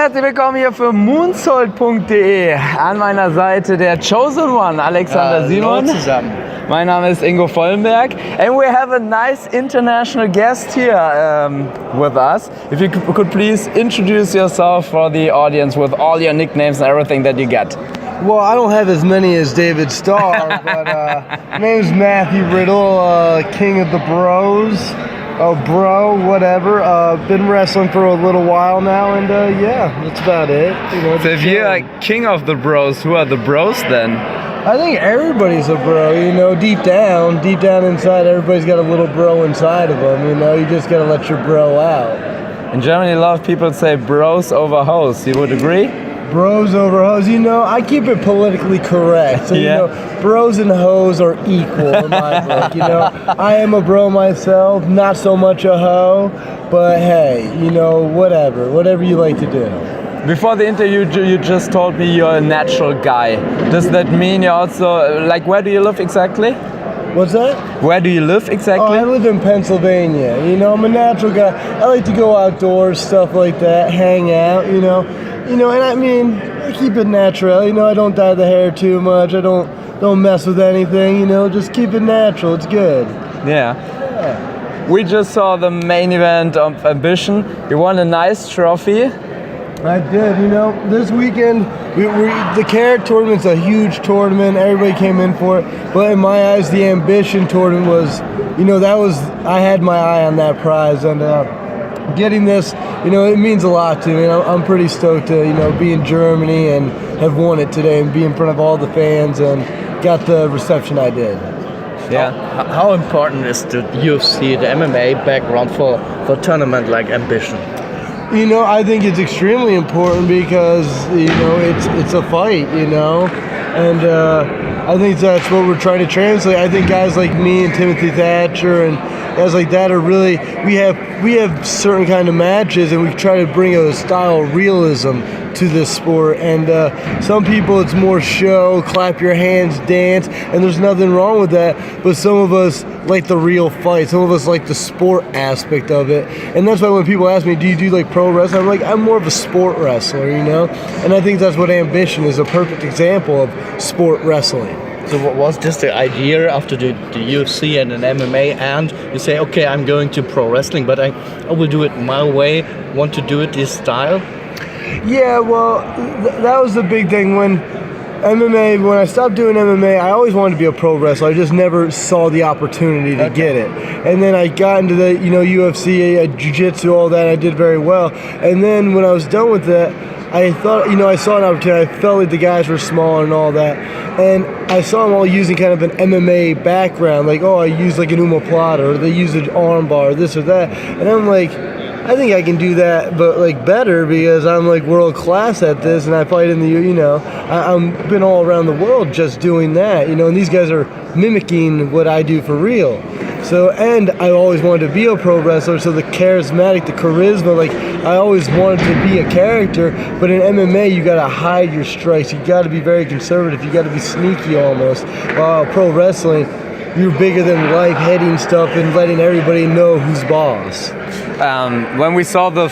herzlich willkommen hier für moonsault.de. An meiner Seite der Chosen One, Alexander Simon. Zusammen. Mein Name ist Ingo Vollenberg. And we have a nice international guest here with us. If you could please introduce yourself for the audience with all your nicknames and everything that you get. Well, I don't have as many as David Starr, but my name's Matthew Riddle, King of the Bros. Whatever. Been wrestling for a little while now, and yeah, that's about it. You know, so if you're king of the bros, who are the bros then? I think everybody's a bro, you know, deep down inside, everybody's got a little bro inside of them, you know, you just gotta let your bro out. In Germany, a lot of people say bros over hoes. You would agree? Bros over hoes, you know, I keep it politically correct. So, you know, bros and hoes are equal in my book, you know. I am a bro myself, not so much a hoe, but hey, you know, whatever you like to do. Before the interview, you just told me you're a natural guy. Does that mean you're also, like, where do you live exactly? What's that? Where do you live exactly? Oh, I live in Pennsylvania. You know, I'm a natural guy. I like to go outdoors, stuff like that, hang out, you know. And I mean, I keep it natural. You know, I don't dye the hair too much. I don't mess with anything. You know, just keep it natural. It's good. Yeah. We just saw the main event of Ambition. You won a nice trophy. I did. You know, this weekend the Carat tournament's a huge tournament. Everybody came in for it. But in my eyes, the Ambition tournament was, you know, I had my eye on that prize, and getting this, you know, it means a lot to me. I'm pretty stoked to, you know, be in Germany and have won it today and be in front of all the fans and got the reception I did. Yeah. How important is the UFC, the MMA background for a tournament like Ambition? You know, I think it's extremely important because, you know, it's a fight, you know, and I think that's what we're trying to translate. I think guys like me and Timothy Thatcher and guys like that are really, we have certain kind of matches, and we try to bring a style of realism to this sport. And some people it's more show, clap your hands, dance, and there's nothing wrong with that. But some of us like the real fight. Some of us like the sport aspect of it. And that's why when people ask me, do you do like pro wrestling? I'm like, I'm more of a sport wrestler, you know? And I think that's what Ambition is, a perfect example of sport wrestling. So what was just the idea after the UFC and an MMA, and you say, okay, I'm going to pro wrestling, but I will do it my way, want to do it this style? Yeah, well, that was the big thing. When I stopped doing MMA, I always wanted to be a pro wrestler. I just never saw the opportunity to get it. And then I got into the, you know, UFC, jiu-jitsu, all that, and I did very well. And then when I was done with that, I thought, you know, I saw an opportunity. I felt like the guys were smaller and all that. And I saw them all using kind of an MMA background. Like, oh, I use like an omoplata, or they use an arm bar, or this or that. And I'm like, I think I can do that, but like better, because I'm like world class at this, and I fight in the, you know, I've been all around the world just doing that, you know, and these guys are mimicking what I do for real. So, and I always wanted to be a pro wrestler, so the charismatic, the charisma, like I always wanted to be a character, but in MMA you gotta hide your strikes, you gotta be very conservative, you gotta be sneaky almost. While pro wrestling, you're bigger than life, heading stuff and letting everybody know who's boss. When we saw the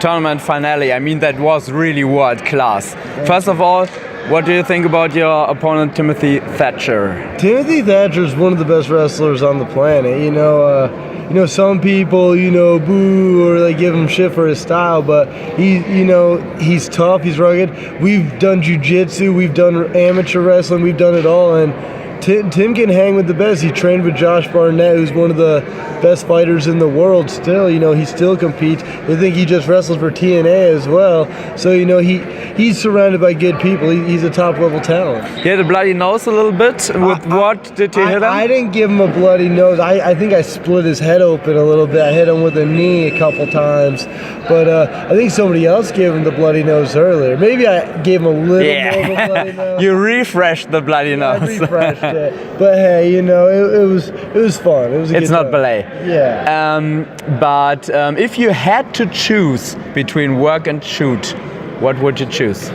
tournament finale, I mean, that was really world class. First of all, what do you think about your opponent, Timothy Thatcher? Timothy Thatcher is one of the best wrestlers on the planet. You know, some people, you know, boo or they give him shit for his style, but he's tough, he's rugged. We've done jiu-jitsu, we've done amateur wrestling, we've done it all, and Tim can hang with the best. He trained with Josh Barnett, who's one of the best fighters in the world still. You know, he still competes. I think he just wrestles for TNA as well. So, you know, he's surrounded by good people. He's a top-level talent. He had a bloody nose a little bit. With what did you hit him? I didn't give him a bloody nose. I think I split his head open a little bit. I hit him with a knee a couple times. But I think somebody else gave him the bloody nose earlier. Maybe I gave him a little more of a bloody nose. You refreshed the bloody nose. I refreshed it. But hey, you know, it was fun. It was a It's good not time. ballet. Yeah. But if you had to choose between work and shoot, what would you choose?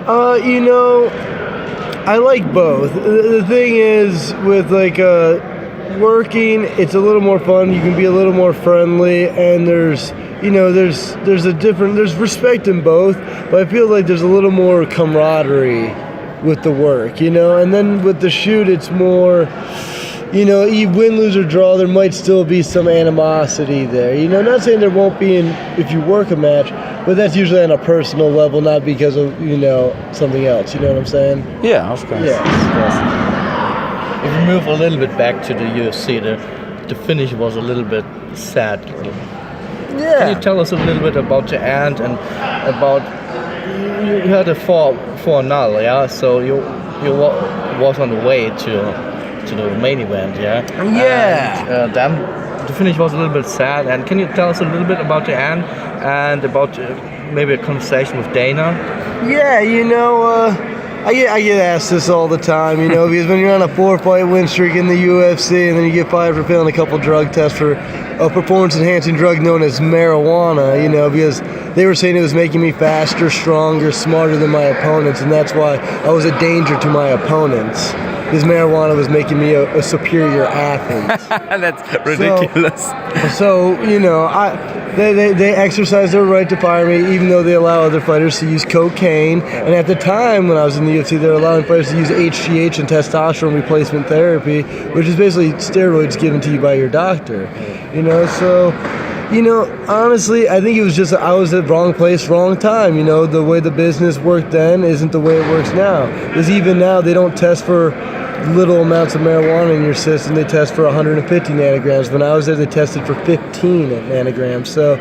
You know, I like both. The thing is, with like working, it's a little more fun. You can be a little more friendly, and there's you know, there's respect in both, but I feel like there's a little more camaraderie with the work, you know, and then with the shoot, it's more, you know, you win, lose, or draw, there might still be some animosity there. You know, not saying there won't be if you work a match, but that's usually on a personal level, not because of, you know, something else. You know what I'm saying? Yeah, of course. Yeah. Of course. If we move a little bit back to the UFC, the finish was a little bit sad. Yeah. Can you tell us a little bit about the end and about you had a 4-0, yeah? So you was on the way to the main event, yeah? Yeah. And, then the finish was a little bit sad. And can you tell us a little bit about the end and about maybe a conversation with Dana? Yeah, you know, I get asked this all the time, you know, because when you're on a 4-fight win streak in the UFC and then you get fired for failing a couple drug tests for a performance-enhancing drug known as marijuana, you know, because they were saying it was making me faster, stronger, smarter than my opponents, and that's why I was a danger to my opponents. Because marijuana was making me a superior athlete. That's ridiculous. So you know, they exercise their right to fire me, even though they allow other fighters to use cocaine. And at the time when I was in the UFC, they were allowing fighters to use HGH and testosterone replacement therapy, which is basically steroids given to you by your doctor. You know, so. You know, honestly, I think it was just I was at wrong place, wrong time. You know, the way the business worked then isn't the way it works now. Because even now, they don't test for little amounts of marijuana in your system. They test for 150 nanograms. When I was there, they tested for 15 nanograms. So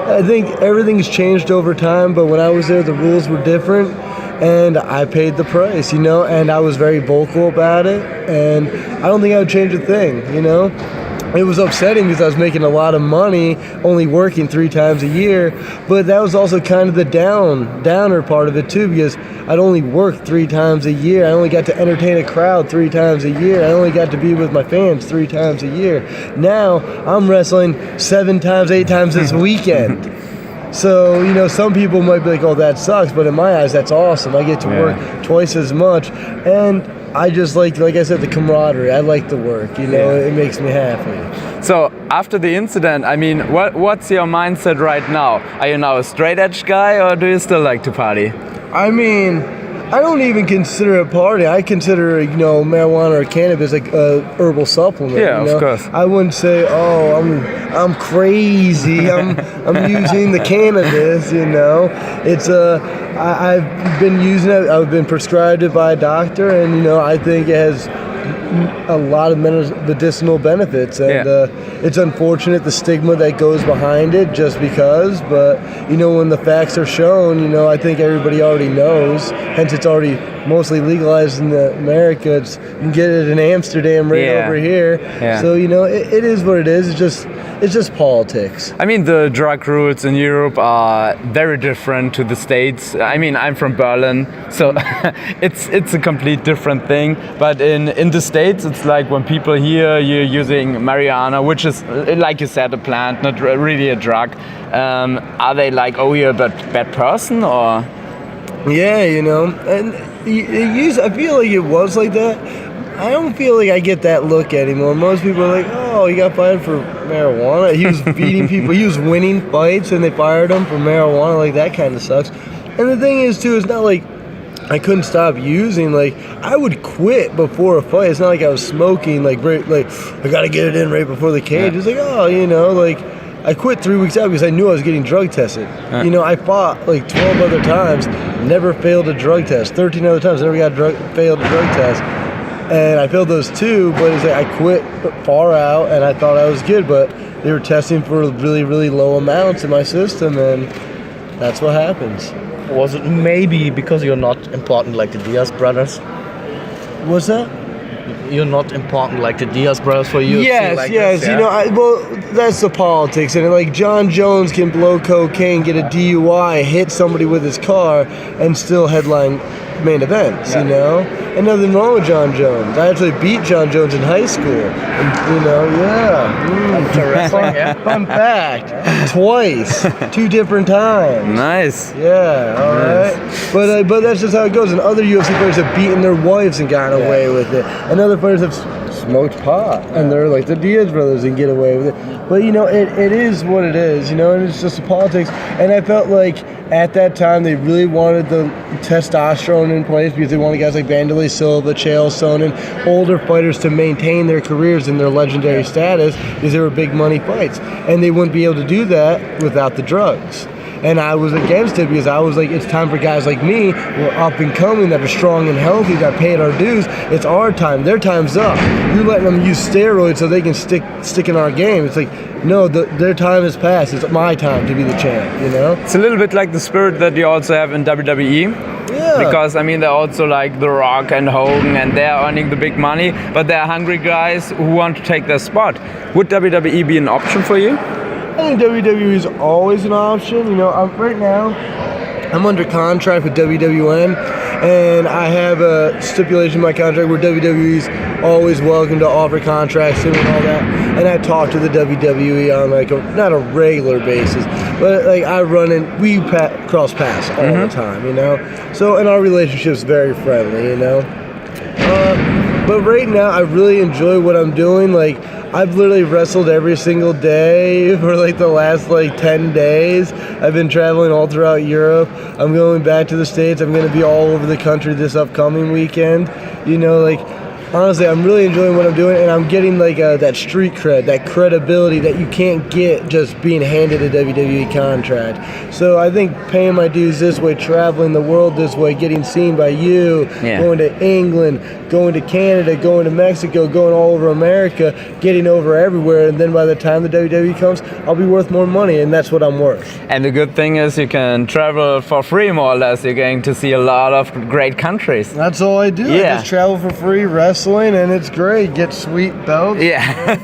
I think everything's changed over time. But when I was there, the rules were different. And I paid the price, you know, and I was very vocal about it. And I don't think I would change a thing, you know. It was upsetting because I was making a lot of money, only working 3 times a year, but that was also kind of the downer part of it too, because I'd only work 3 times a year. I only got to entertain a crowd 3 times a year. I only got to be with my fans 3 times a year. Now I'm wrestling 7 times, 8 times this weekend. So, you know, some people might be like, oh, that sucks, but in my eyes, that's awesome. I get to work twice as much, and I just like I said, the camaraderie. I like the work, you know, it makes me happy. So after the incident, I mean, what's your mindset right now? Are you now a straight edge guy, or do you still like to party? I mean, I don't even consider it party. I consider, you know, marijuana or cannabis like a herbal supplement. Yeah, you know? of course. I wouldn't say, oh, I'm crazy. I'm using the cannabis. You know, it's I've been using it. I've been prescribed it by a doctor, and you know, I think it has a lot of medicinal benefits, and it's unfortunate the stigma that goes behind it just because, but you know, when the facts are shown, you know, I think everybody already knows, hence it's already mostly legalized in America. You can get it in Amsterdam over here, so you know, it is what it is. It's just politics. I mean, the drug rules in Europe are very different to the States. I mean, I'm from Berlin, so it's a complete different thing. But in the States, it's like when people hear you're using marijuana, which is, like you said, a plant, not really a drug. Are they like, oh, you're a bad person, or? Yeah, you know, and I feel like it was like that. I don't feel like I get that look anymore. Most people are like, oh, he got fired for marijuana. He was beating people. He was winning fights, and they fired him for marijuana. Like, that kind of sucks. And the thing is, too, it's not like I couldn't stop using. Like, I would quit before a fight. It's not like I was smoking, like I got to get it in right before the cage. It's like, oh, you know, like, I quit 3 weeks out because I knew I was getting drug tested. You know, I fought like 12 other times, never failed a drug test. 13 other times, never failed a drug test. And I failed those 2, but it's like I quit far out, and I thought I was good, but they were testing for really, really low amounts in my system, and that's what happens. Was it maybe because you're not important like the Diaz brothers? What's that? You're not important like the Diaz brothers for you. Yes, like yes. This, yeah? You know, that's the politics, and like John Jones can blow cocaine, get a DUI, hit somebody with his car, and still headline main events. You know, and nothing wrong with John Jones. I actually beat John Jones in high school, and you know, fun fact, twice, 2 different times. Nice. Yeah, all right. But that's just how it goes. And other UFC fighters have beaten their wives and gotten away with it. And other fighters have smoked pot, and they're like the Diaz brothers and get away with it. But you know, it is what it is, you know, and it's just the politics. And I felt like at that time they really wanted the testosterone in place because they wanted guys like Vanderlei Silva, Chael Sonnen, older fighters to maintain their careers and their legendary status because they were big money fights, and they wouldn't be able to do that without the drugs. And I was against it because I was like, it's time for guys like me, who are up and coming, that are strong and healthy, that paid our dues. It's our time. Their time's up. You're letting them use steroids so they can stick in our game. It's like, no, their time has passed. It's my time to be the champ, you know? It's a little bit like the spirit that you also have in WWE. Yeah. Because, I mean, they're also like The Rock and Hogan, and they're earning the big money, but they're hungry guys who want to take their spot. Would WWE be an option for you? I think WWE is always an option. You know, right now, I'm under contract with WWN, and I have a stipulation in my contract where WWE's always welcome to offer contracts and all that. And I talk to the WWE on like not a regular basis, but like we cross paths all the time, you know. So, and our relationship's very friendly, you know. But right now, I really enjoy what I'm doing. Like, I've literally wrestled every single day for like the last like 10 days. I've been traveling all throughout Europe. I'm going back to the States. I'm going to be all over the country this upcoming weekend. You know, like, honestly, I'm really enjoying what I'm doing, and I'm getting like that street cred, that credibility that you can't get just being handed a WWE contract. So I think paying my dues this way, traveling the world this way, getting seen by you, going to England, going to Canada, going to Mexico, going all over America, getting over everywhere, and then by the time the WWE comes, I'll be worth more money, and that's what I'm worth. And the good thing is you can travel for free, more or less. You're going to see a lot of great countries. That's all I do. Yeah. I just travel for free, wrestling, and it's great. Get sweet belts. Yeah.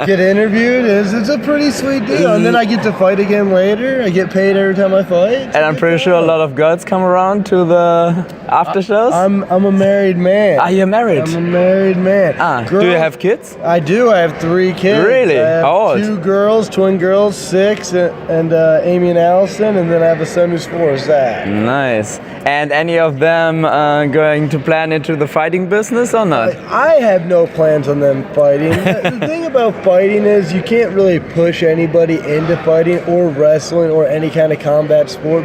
Get interviewed. It's a pretty sweet deal. And then I get to fight again later. I get paid every time I fight. And I'm pretty sure a lot of girls come around to the after shows. I'm a married man. Are you married? I'm a married man. Do you have kids? I do. I have 3 kids. Really? I have How old? 2 girls, twin girls, 6, and Amy and Allison, and then I have a son who's 4, Zach. Nice. And any of them going to plan into the fighting business or not? I have no plans on them fighting. The thing about fighting is you can't really push anybody into fighting or wrestling or any kind of combat sport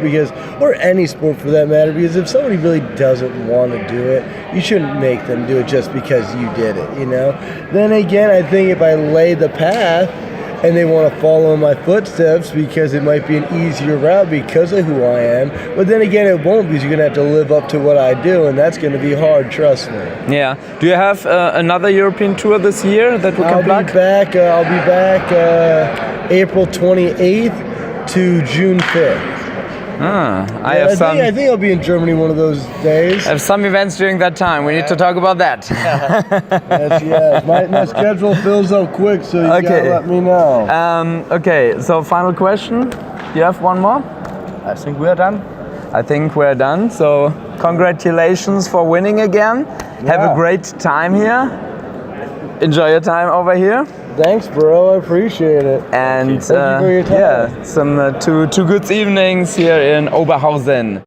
or any sport for that matter, because if somebody really doesn't want to do it, you shouldn't make them do it just because you did it, you know? Then again, I think if I lay the path and they want to follow in my footsteps because it might be an easier route because of who I am. But then again, it won't, because you're going to have to live up to what I do, and that's going to be hard, trust me. Yeah. Do you have another European tour this year that we can plug? I'll be back April 28th to June 5th. I think I'll be in Germany one of those days. I have some events during that time. We need to talk about that. My schedule fills up quick, so you gotta let me know. Okay, so final question. You have one more? I think we're done. I think we're done. So congratulations for winning again. Have a great time here. Enjoy your time over here. Thanks, bro. I appreciate it. And thank you for your time. some two good evenings here in Oberhausen.